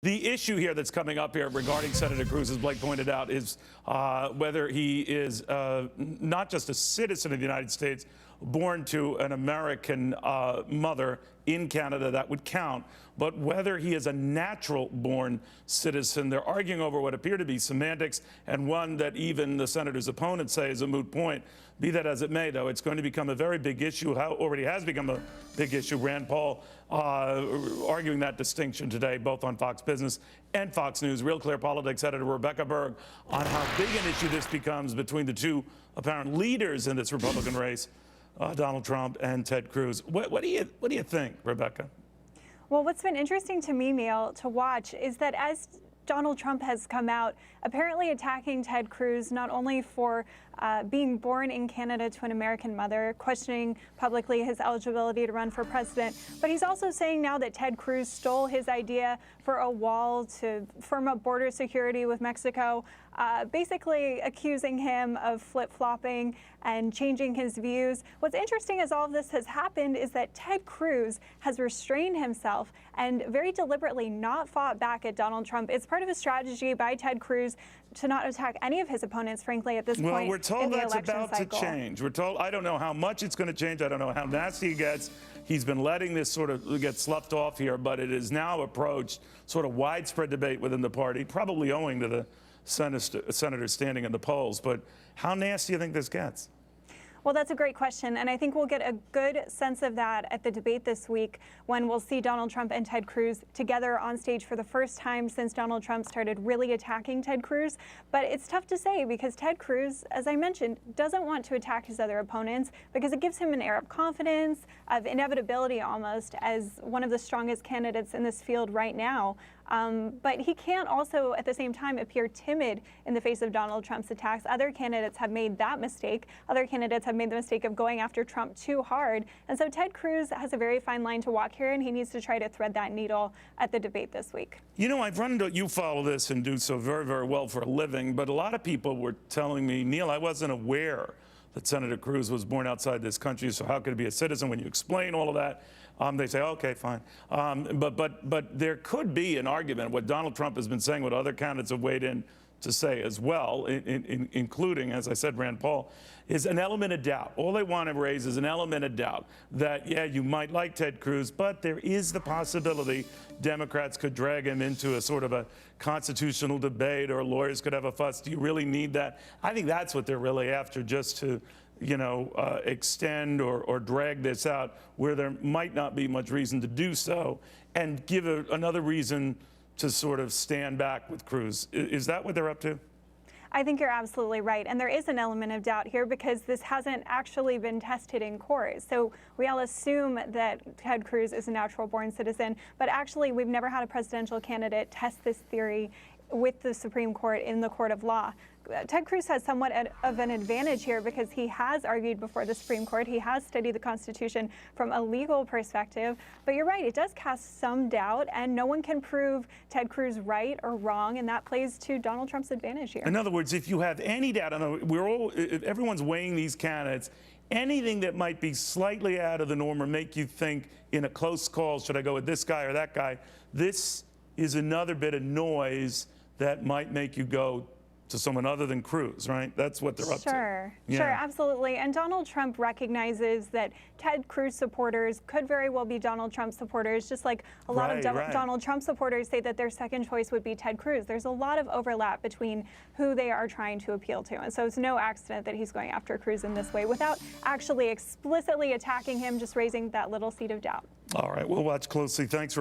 The issue here that's coming up here regarding Senator Cruz, as Blake pointed out, is whether he is not just a citizen of the United States, born to an American mother in Canada, that would count, but whether he is a natural-born citizen. They're arguing over what appear to be semantics, and one that even the senator's opponents say is a moot point. Be that as it may, though, it's going to become a very big issue, already has become a big issue. Rand Paul arguing that distinction today, both on Fox Business and Fox News. Real Clear Politics editor Rebecca Berg on how big an issue this becomes between the two apparent leaders in this Republican race, Donald Trump and Ted Cruz. What do you think, Rebecca? Well, what's been interesting to me, Neil, to watch is that as Donald Trump has come out apparently attacking Ted Cruz not only for being born in Canada to an American mother, questioning publicly his eligibility to run for president, but he's also saying now that Ted Cruz stole his idea for a wall to firm up border security with Mexico, basically accusing him of flip-flopping and changing his views. What's interesting as all of this has happened is that Ted Cruz has restrained himself and very deliberately not fought back at Donald Trump. It's part of a strategy by Ted Cruz to not attack any of his opponents, frankly, at this point. Well, we're told that's about cycle. to change. We're told, I don't know how much it's going to change. I don't know how nasty it gets. He's been letting this sort of get sloughed off here, but it is now approached sort of widespread debate within the party, probably owing to the senators standing in the polls. But how nasty do you think this gets? Well, that's a great question, and I think we'll get a good sense of that at the debate this week when we'll see Donald Trump and Ted Cruz together on stage for the first time since Donald Trump started really attacking Ted Cruz. But it's tough to say because Ted Cruz, as I mentioned, doesn't want to attack his other opponents because it gives him an air of confidence, of inevitability almost, as one of the strongest candidates in this field right now. But he can't also, at the same time, appear timid in the face of Donald Trump's attacks. Other candidates have made that mistake. Other candidates have made the mistake of going after Trump too hard. And so Ted Cruz has a very fine line to walk here, and he needs to try to thread that needle at the debate this week. You know, I've run into, you follow this and do so very, very well for a living, but a lot of people were telling me, Neil, I wasn't aware that Senator Cruz was born outside this country, so how could he be a citizen? When you explain all of that, they say, okay, fine. But there could be an argument, what Donald Trump has been saying, what other candidates have weighed in to say as well, including, as I said, Rand Paul, is an element of doubt. All they want to raise is an element of doubt that, yeah, you might like Ted Cruz, but there is the possibility Democrats could drag him into a sort of a constitutional debate, or lawyers could have a fuss. Do you really need that? I think that's what they're really after, just to, you know, extend or drag this out where there might not be much reason to do so, and give another reason to sort of stand back with Cruz. Is that what they're up to? I think you're absolutely right. And there is an element of doubt here because this hasn't actually been tested in court. So we all assume that Ted Cruz is a natural-born citizen, but actually we've never had a presidential candidate test this theory with the Supreme Court in the court of law. Ted Cruz has somewhat of an advantage here because he has argued before the Supreme Court. He has studied the Constitution from a legal perspective. But you're right, it does cast some doubt, and no one can prove Ted Cruz right or wrong, and that plays to Donald Trump's advantage here. In other words, if you have any doubt, if everyone's weighing these candidates, anything that might be slightly out of the norm or make you think in a close call, should I go with this guy or that guy, this is another bit of noise that might make you go to someone other than Cruz, right? That's what they're up to. Sure, yeah. Sure, absolutely. And Donald Trump recognizes that Ted Cruz supporters could very well be Donald Trump supporters, just like a lot of Donald Trump supporters say that their second choice would be Ted Cruz. There's a lot of overlap between who they are trying to appeal to. And so it's no accident that he's going after Cruz in this way without actually explicitly attacking him, just raising that little seed of doubt. All right, we'll watch closely. Thanks for